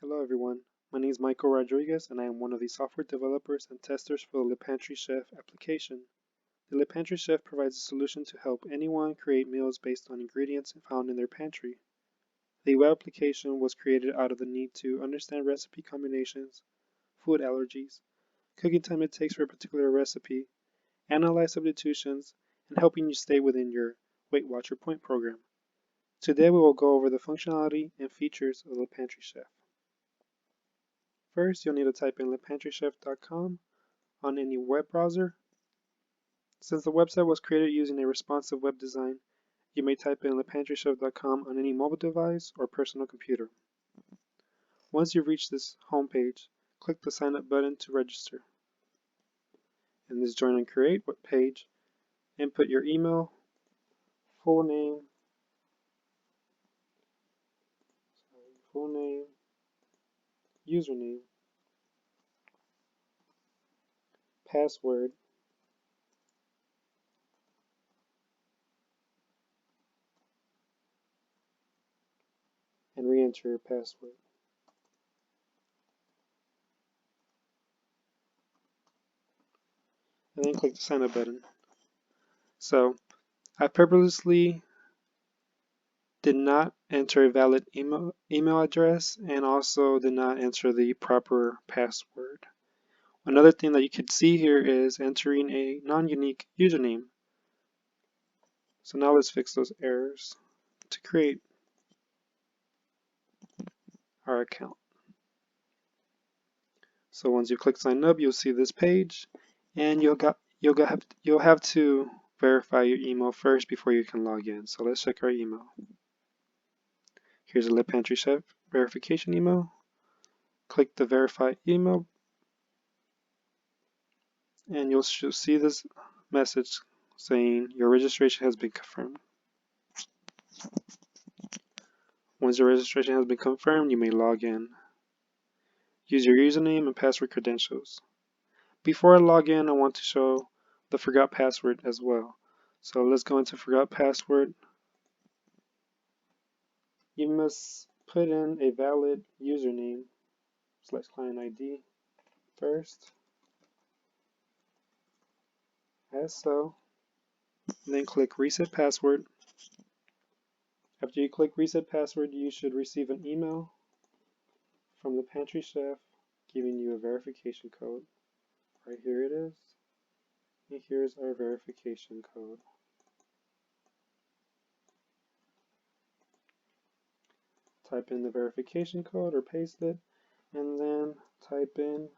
Hello everyone, my name is M.Rodriguez and I am one of the software developers and testers for the Pantry Chef application. The Pantry Chef provides a solution to help anyone create meals based on ingredients found in their pantry. The web application was created out of the need to understand recipe combinations, food allergies, cooking time it takes for a particular recipe, analyze substitutions, and helping you stay within your Weight Watcher Point program. Today we will go over the functionality and features of the Pantry Chef. First, you'll need to type in pantrychef.com on any web browser. Since the website was created using a responsive web design, you may type in pantrychef.com on any mobile device or personal computer. Once you've reached this homepage, click the Sign Up button to register. In this Join and Create page, input your email, full name, username, password, and re-enter your password. And then click the Sign Up button. So, I purposely did not enter a valid email address and also did not enter the proper password. Another thing that you could see here is entering a non-unique username. So now let's fix those errors to create our account. So once you click sign up, you'll see this page, and you'll have to verify your email first before you can log in. So let's check our email. Here's a Pantry Chef verification email. Click the verify email, and you'll see this message saying your registration has been confirmed. Once your registration has been confirmed, you may log in. Use your username and password credentials. Before I log in, I want to show the forgot password as well. So let's go into forgot password. You must put in a valid username / client ID first, as so. Then click reset password. After you click reset password, you should receive an email from the Pantry Chef giving you a verification code. Right here it is. And here's our verification code. Type in the verification code or paste it, and then type in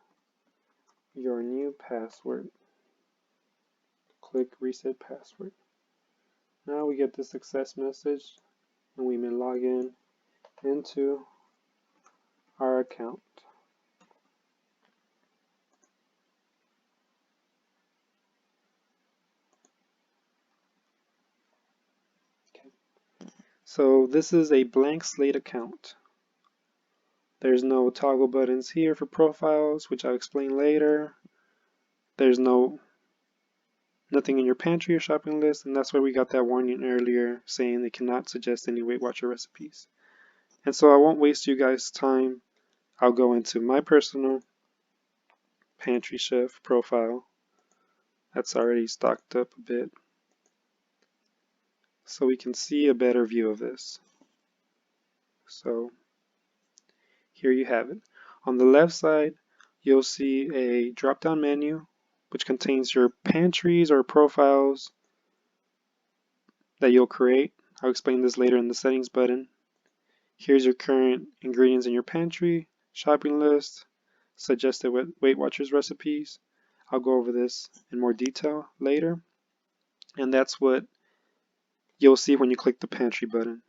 your new password. Click reset password. Now we get the success message, and we may log in into our account. Okay. So this is a blank slate account. There's no toggle buttons here for profiles, which I'll explain later. There's nothing in your pantry or shopping list, and that's why we got that warning earlier saying they cannot suggest any Weight Watcher recipes. And so I won't waste you guys' time. I'll go into my personal Pantry Chef profile. That's already stocked up a bit, so we can see a better view of this. So here you have it. On the left side, you'll see a drop-down menu which contains your pantries or profiles that you'll create. I'll explain this later in the settings button. Here's your current ingredients in your pantry, shopping list, suggested Weight Watchers recipes. I'll go over this in more detail later. And that's what you'll see when you click the pantry button.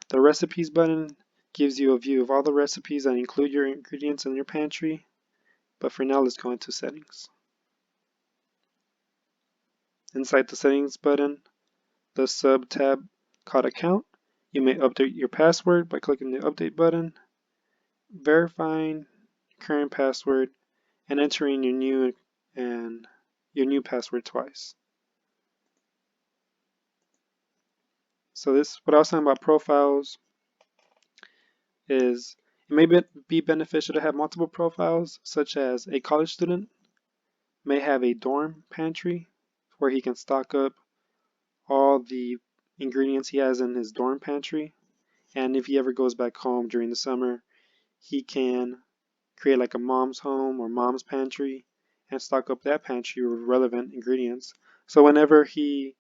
The recipes button gives you a view of all the recipes that include your ingredients in your pantry. But for now, let's go into settings. Inside the settings button, the sub tab called account, you may update your password by clicking the update button, verifying current password, and entering your new password twice. So this, what I was talking about profiles, is It may be beneficial to have multiple profiles, such as a college student may have a dorm pantry where he can stock up all the ingredients he has in his dorm pantry. And if he ever goes back home during the summer, he can create like a mom's home or mom's pantry and stock up that pantry with relevant ingredients. So whenever he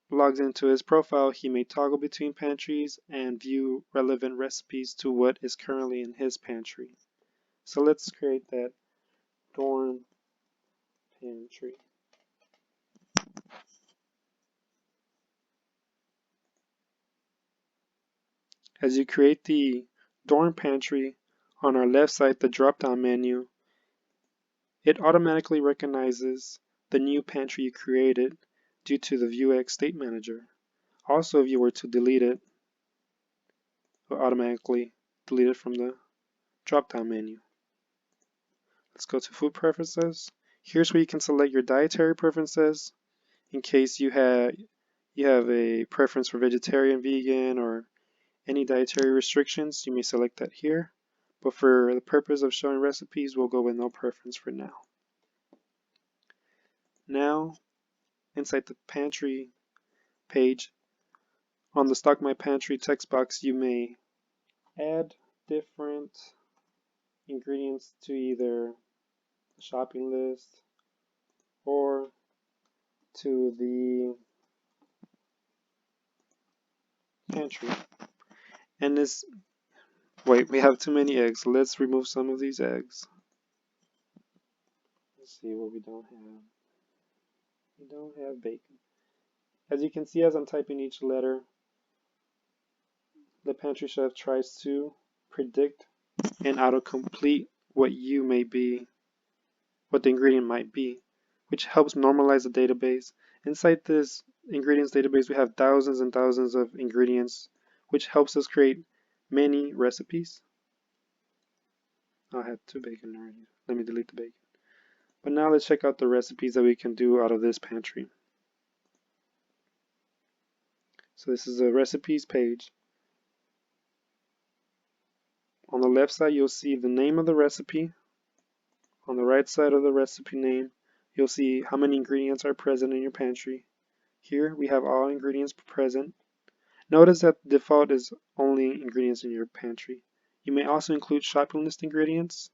logs into his profile, he may toggle between pantries and view relevant recipes to what is currently in his pantry. So let's create that dorm pantry. As you create the dorm pantry, on our left side, the drop-down menu, it automatically recognizes the new pantry you created due to the Vuex State Manager. Also, if you were to delete it, it will automatically delete it from the drop-down menu. Let's go to Food Preferences. Here's where you can select your dietary preferences in case you have a preference for vegetarian, vegan, or any dietary restrictions. You may select that here. But for the purpose of showing recipes, we'll go with no preference for now. Now, inside the pantry page, on the Stock My Pantry text box, you may add different ingredients to either the shopping list or to the pantry. And this, wait, we have too many eggs. Let's remove some of these eggs. Let's see what we don't have. We don't have bacon. As you can see, as I'm typing each letter, the Pantry Chef tries to predict and autocomplete what the ingredient might be, which helps normalize the database. Inside this ingredients database, we have thousands and thousands of ingredients, which helps us create many recipes. I had 2 bacon already. Let me delete the bacon. But now let's check out the recipes that we can do out of this pantry. So this is a recipes page. On the left side, you'll see the name of the recipe. On the right side of the recipe name, you'll see how many ingredients are present in your pantry. Here we have all ingredients present. Notice that the default is only ingredients in your pantry. You may also include shopping list ingredients.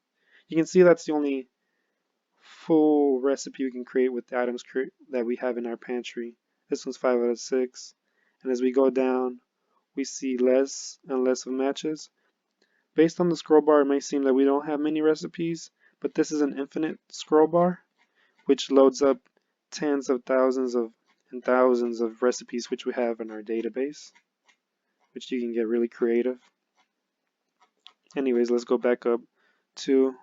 You can see that's the only full recipe we can create with the items that we have in our pantry. This one's 5 out of 6. And as we go down, we see less and less of matches. Based on the scroll bar, it may seem that we don't have many recipes, but this is an infinite scroll bar, which loads up tens of thousands and thousands of recipes which we have in our database, which you can get really creative. Anyways, let's go back up to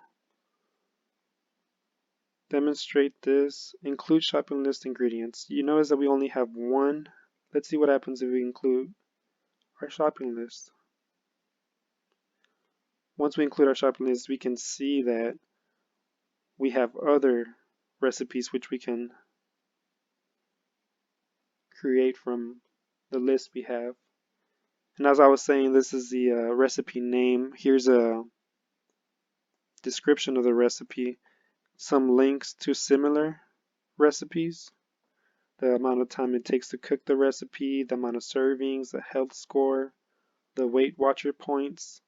demonstrate this. Include shopping list ingredients. You notice that we only have one. Let's see what happens if we include our shopping list. Once we include our shopping list, we can see that we have other recipes which we can create from the list we have. And as I was saying, this is the recipe name. Here's a description of the recipe, some links to similar recipes, the amount of time it takes to cook the recipe, the amount of servings, the health score, the Weight Watcher points,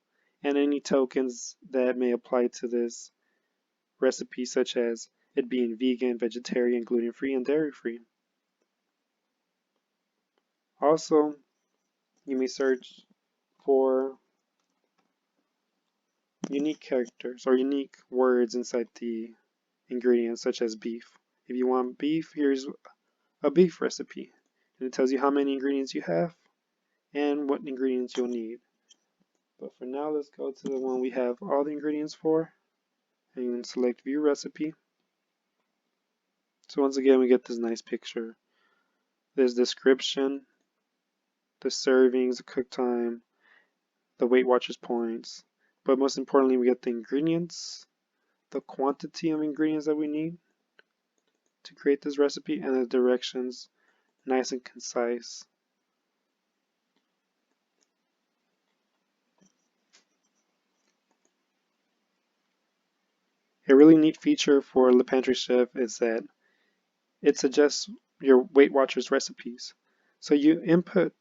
and any tokens that may apply to this recipe, such as it being vegan, vegetarian, gluten-free, and dairy-free. Also, you may search for unique characters or unique words inside the ingredients, such as beef. If you want beef, here's a beef recipe, and it tells you how many ingredients you have and what ingredients you'll need. But for now, let's go to the one we have all the ingredients for, and select View Recipe. So once again, we get this nice picture. There's description, the servings, the cook time, the Weight Watchers points, but most importantly, we get the ingredients, the quantity of ingredients that we need to create this recipe, and the directions, nice and concise. A really neat feature for the Pantry Chef is that it suggests your Weight Watchers recipes. So you input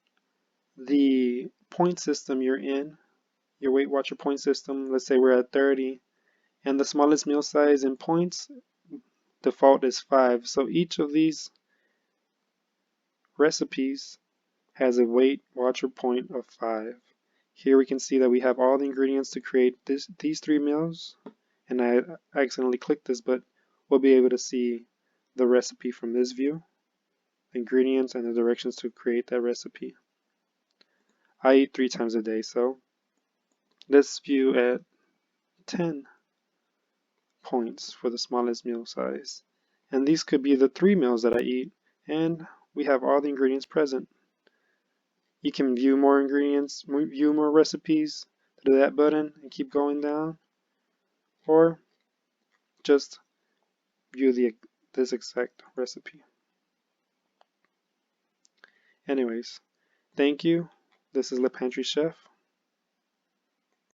the point system you're in, your Weight Watcher point system. Let's say we're at 30, and the smallest meal size in points default is 5. So each of these recipes has a Weight Watcher point of 5. Here we can see that we have all the ingredients to create these 3 meals, and I accidentally clicked this, but we'll be able to see the recipe from this view, the ingredients and the directions to create that recipe. I eat 3 times a day, so let's view at 10 points for the smallest meal size. And these could be the 3 meals that I eat, and we have all the ingredients present. You can view more ingredients, view more recipes through that button and keep going down, or just view this exact recipe. Anyways, thank you. This is Le Pantry Chef.